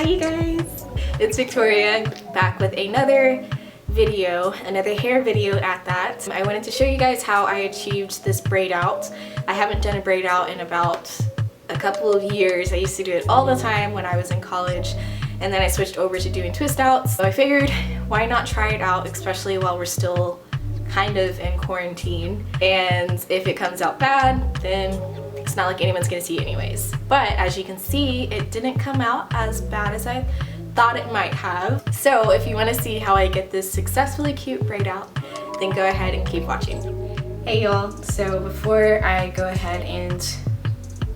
Hi you guys! It's Victoria back with another video, another hair video at that. I wanted to show you guys how I achieved this braid out. I haven't done a braid out in about a couple of years. I used to do it all the time when I was in college, and then I switched over to doing twist outs. So I figured why not try it out, especially while we're still kind of in quarantine, and if it comes out bad, then it's not like anyone's gonna see it anyways. But as you can see, it didn't come out as bad as I thought it might have. So if you want to see how I get this successfully cute braid out, then go ahead and keep watching. Hey y'all, so before I go ahead and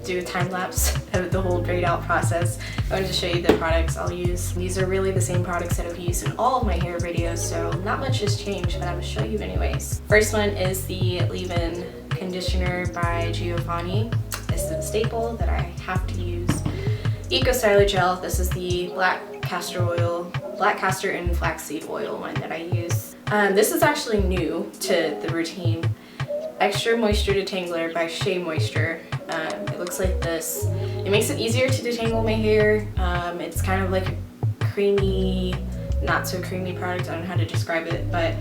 do a time lapse of the whole braid out process, I wanted to show you the products I'll use. These are really the same products that I've used in all of my hair videos, so not much has changed, but I'm gonna show you anyways. First one is the leave-in conditioner by Giovanni. This is a staple that I have to use. Eco Styler Gel. This is the black castor and flaxseed oil one that I use. This is actually new to the routine. Extra Moisture Detangler by Shea Moisture. It looks like this. It makes it easier to detangle my hair. It's kind of like a creamy, not so creamy product. I don't know how to describe it, but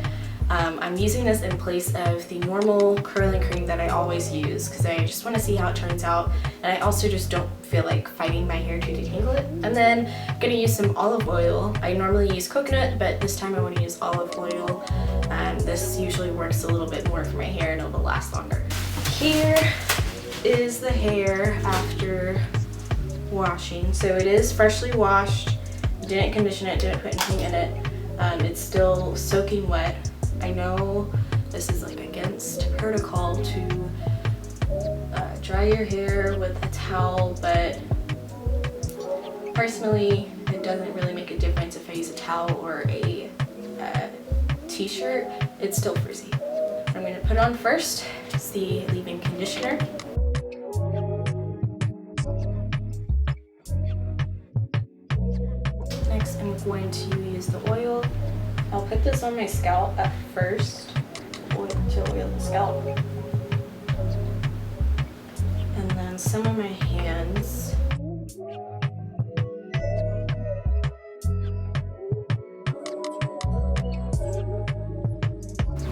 I'm using this in place of the normal curling cream that I always use because I just want to see how it turns out, and I also just don't feel like fighting my hair to detangle it. And then I'm going to use some olive oil. I normally use coconut, but this time I want to use olive oil. This usually works a little bit more for my hair and it'll last longer. Here is the hair after washing. So it is freshly washed, didn't condition it, didn't put anything in it. It's still soaking wet. I know this is like against protocol to dry your hair with a towel, but personally it doesn't really make a difference if I use a towel or a t-shirt. It's still frizzy. What I'm going to put on first is the leave-in conditioner. Next I'm going to use the oil. I'll put this on my scalp at first to oil the scalp, and then some on my hands.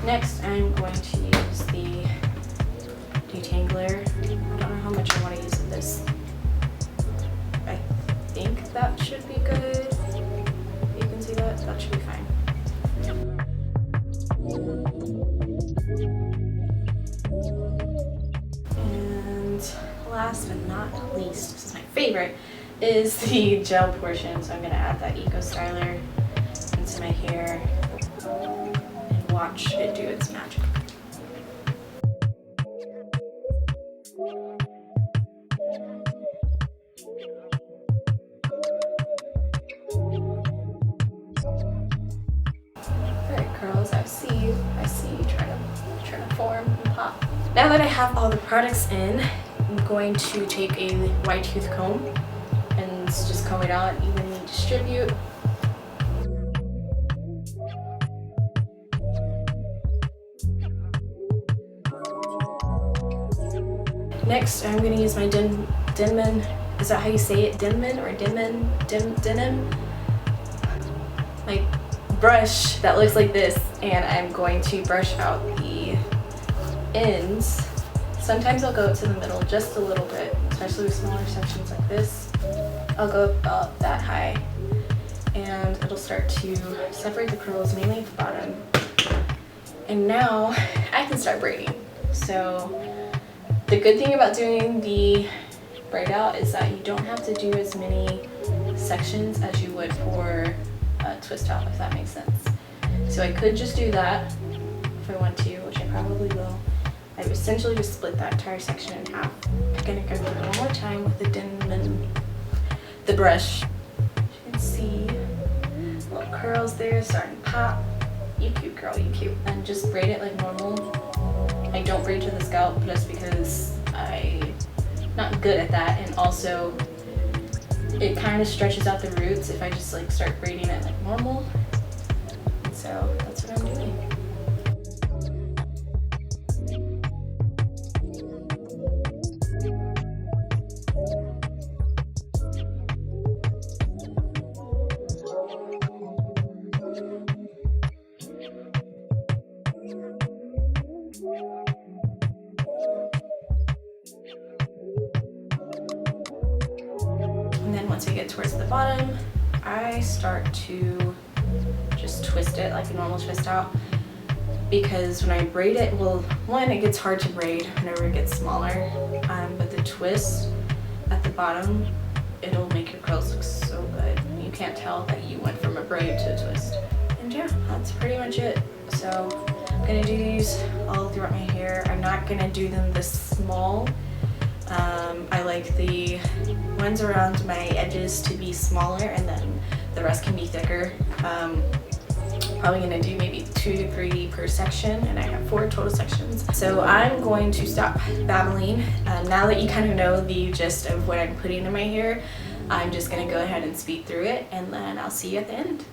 Next I'm going to use the detangler. I don't know how much I want to use of this. I think that should be good. You can see that? That should be fine. And last but not least, this is my favorite, is the gel portion. So I'm going to add that Eco Styler into my hair and watch it do its magic. Alright curls, I see you trying to form and pop. Now that I have all the products in, I'm going to take a wide tooth comb and just comb it out, evenly distribute. Next, I'm going to use my Denman, is that how you say it? Denman or Denim? My brush that looks like this, and I'm going to brush out the ends. Sometimes I'll go up to the middle just a little bit, especially with smaller sections like this. I'll go about that high, and it'll start to separate the curls mainly at the bottom. And now I can start braiding. So the good thing about doing the braid out is that you don't have to do as many sections as you would for a twist out, if that makes sense. So I could just do that if I want to, which I probably will. I would essentially just split that entire section in half. I'm gonna go through it one more time with the brush. As you can see, little curls there starting to pop. You cute girl, you cute. And just braid it like normal. I don't braid to the scalp just because I'm not good at that, and also it kind of stretches out the roots if I just like start braiding it like normal. So that's what I'm doing. once I get towards the bottom, I start to just twist it like a normal twist out, because when I braid it, well, one, it gets hard to braid whenever it gets smaller, but the twist at the bottom, it'll make your curls look so good. You can't tell that you went from a braid to a twist. And yeah, that's pretty much it. So I'm gonna do these all throughout my hair. I'm not gonna do them this small. I like the ones around my edges to be smaller, and then the rest can be thicker. Probably gonna do maybe 2 to 3 per section, and I have 4 total sections. So I'm going to stop babbling. Now that you kind of know the gist of what I'm putting in my hair, I'm just gonna go ahead and speed through it, and then I'll see you at the end.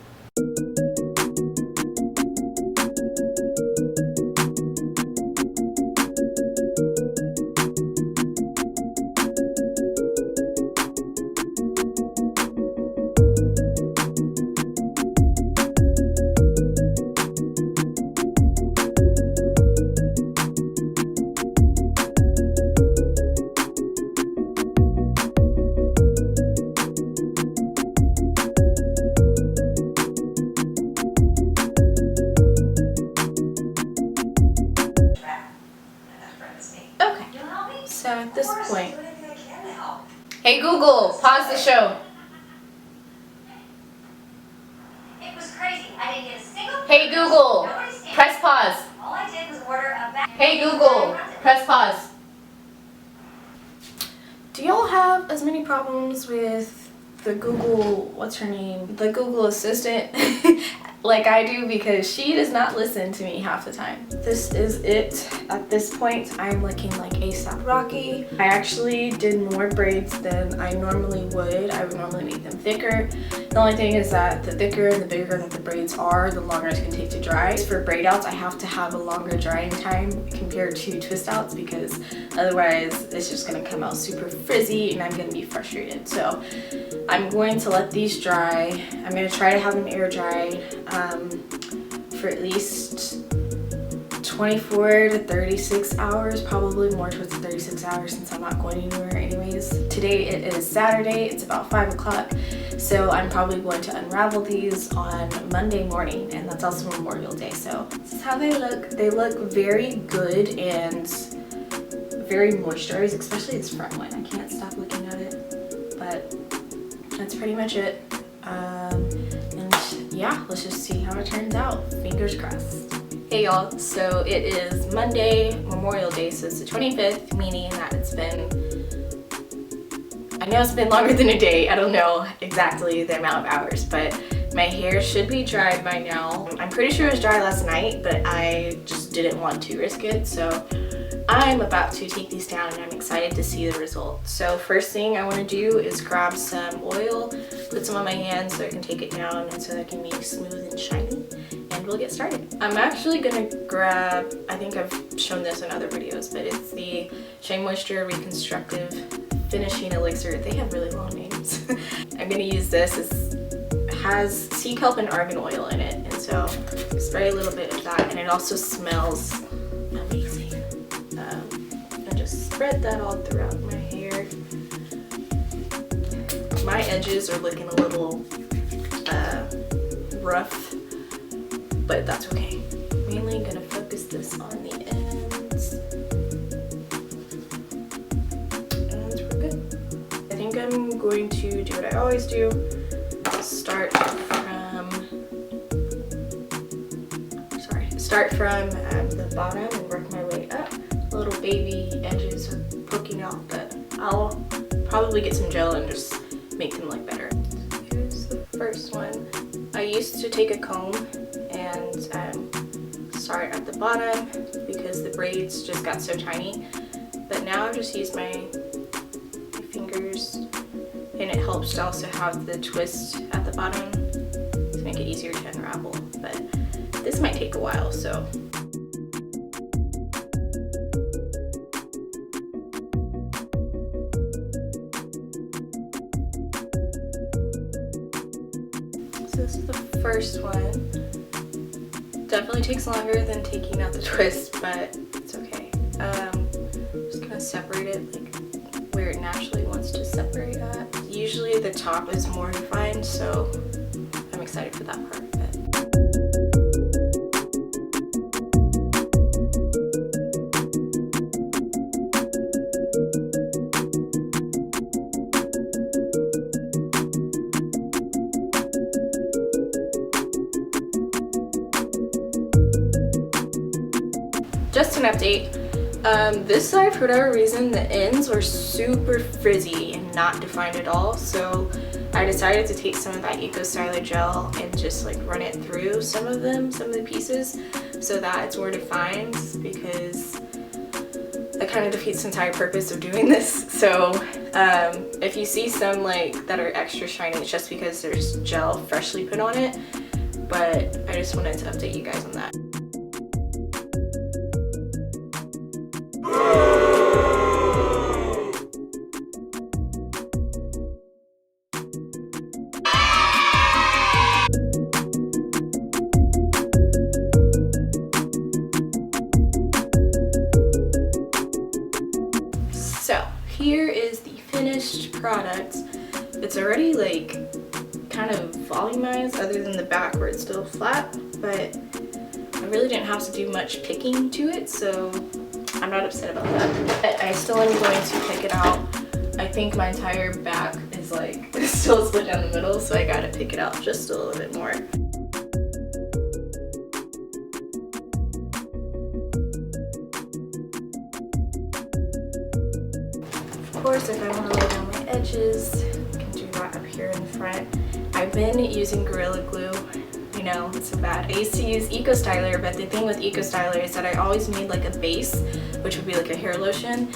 So at this point, hey Google, pause the show. It was crazy. I didn't get a single. Hey Google, press pause. All I did was order a bag. Hey Google, press pause. Do y'all have as many problems with the Google, what's her name, the Google Assistant like I do? Because she does not listen to me half the time. This is it. At this point, I'm looking like ASAP Rocky. I actually did more braids than I normally would. I would normally make them thicker. The only thing is that the thicker and the bigger that the braids are, the longer it can take to dry. For braid outs, I have to have a longer drying time compared to twist outs, because otherwise it's just gonna come out super frizzy and I'm gonna be frustrated. So I'm going to let these dry. I'm gonna try to have them air dried for at least 24 to 36 hours, probably more towards 36 hours since I'm not going anywhere anyways. Today it is Saturday, it's about 5 o'clock, so I'm probably going to unravel these on Monday morning, and that's also Memorial Day. So this is how they look. They look very good and very moisturized, especially this front one. I can't stop looking at it, but that's pretty much it. And yeah, let's just see how it turns out. Fingers crossed. Hey y'all, so it is Monday, Memorial Day, so it's the 25th, meaning that it's been, I know it's been longer than a day. I don't know exactly the amount of hours, but my hair should be dried by now. I'm pretty sure it was dry last night, but I just didn't want to risk it, so I'm about to take these down and I'm excited to see the result. So first thing I want to do is grab some oil, put some on my hands so I can take it down and so that it can be smooth and shiny, and we'll get started. I'm actually gonna grab, I think I've shown this in other videos, but it's the Shea Moisture Reconstructive Finishing Elixir. They have really long names. I'm gonna use this. It has sea kelp and argan oil in it, and so spray a little bit of that, and it also smells amazing. And just spread that all throughout my hair. My edges are looking a little rough, but that's okay. Mainly gonna focus this on the ends, and we're good. I think I'm going to do what I always do. Start from the bottom and work my way up. Little baby edges are poking out, but I'll probably get some gel and just make them look better. Here's the first one. I used to take a comb and start at the bottom because the braids just got so tiny, but now I've just used my fingers, and it helps to also have the twist at the bottom to make it easier to unravel, but this might take a while, so. This is the first one. Definitely takes longer than taking out the twist, but it's okay. Just gonna separate it like where it naturally wants to separate at. Usually especially the top is more defined, so I'm excited for that part of it. Just an update. This side, for whatever reason, the ends were super frizzy and not defined at all, so I decided to take some of that Eco Styler gel and just like run it through some of the pieces, so that it's more defined, because that kind of defeats the entire purpose of doing this. So if you see some like that are extra shiny, it's just because there's gel freshly put on it, but I just wanted to update you guys on that. So here is the finished product. It's already like kind of volumized, other than the back where it's still flat, but I really didn't have to do much picking to it, so I'm not upset about that. But I still am going to pick it out. I think my entire back is like still split down the middle, so I gotta pick it out just a little bit more. Of course, if I want to lay down my edges, I can do that up here in front. I've been using Gorilla Glue. You know, it's so bad. I used to use Eco Styler, but the thing with Eco Styler is that I always made like a base, which would be like a hair lotion,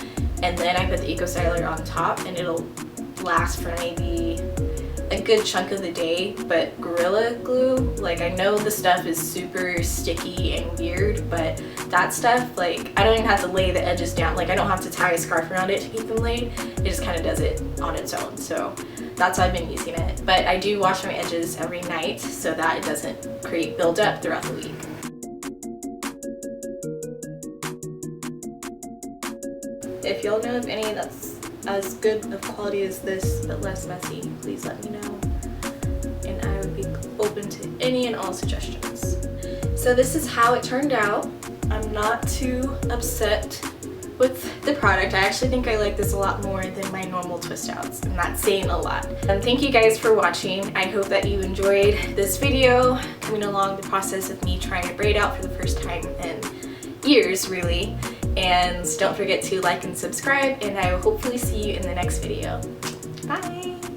and then I put the Eco Styler on top, and it'll last for maybe a good chunk of the day. But Gorilla Glue, like, I know the stuff is super sticky and weird, but that stuff, like, I don't even have to lay the edges down. Like, I don't have to tie a scarf around it to keep them laid. It just kind of does it on its own. So that's why I've been using it. But I do wash my edges every night so that it doesn't create buildup throughout the week. If y'all know of any that's as good of quality as this but less messy, please let me know, and I would be open to any and all suggestions. So this is how it turned out. I'm not too upset with the product. I actually think I like this a lot more than my normal twist outs, and that's saying a lot. Thank you guys for watching. I hope that you enjoyed this video, coming along the process of me trying to braid out for the first time in years, really. And don't forget to like and subscribe, and I will hopefully see you in the next video. Bye!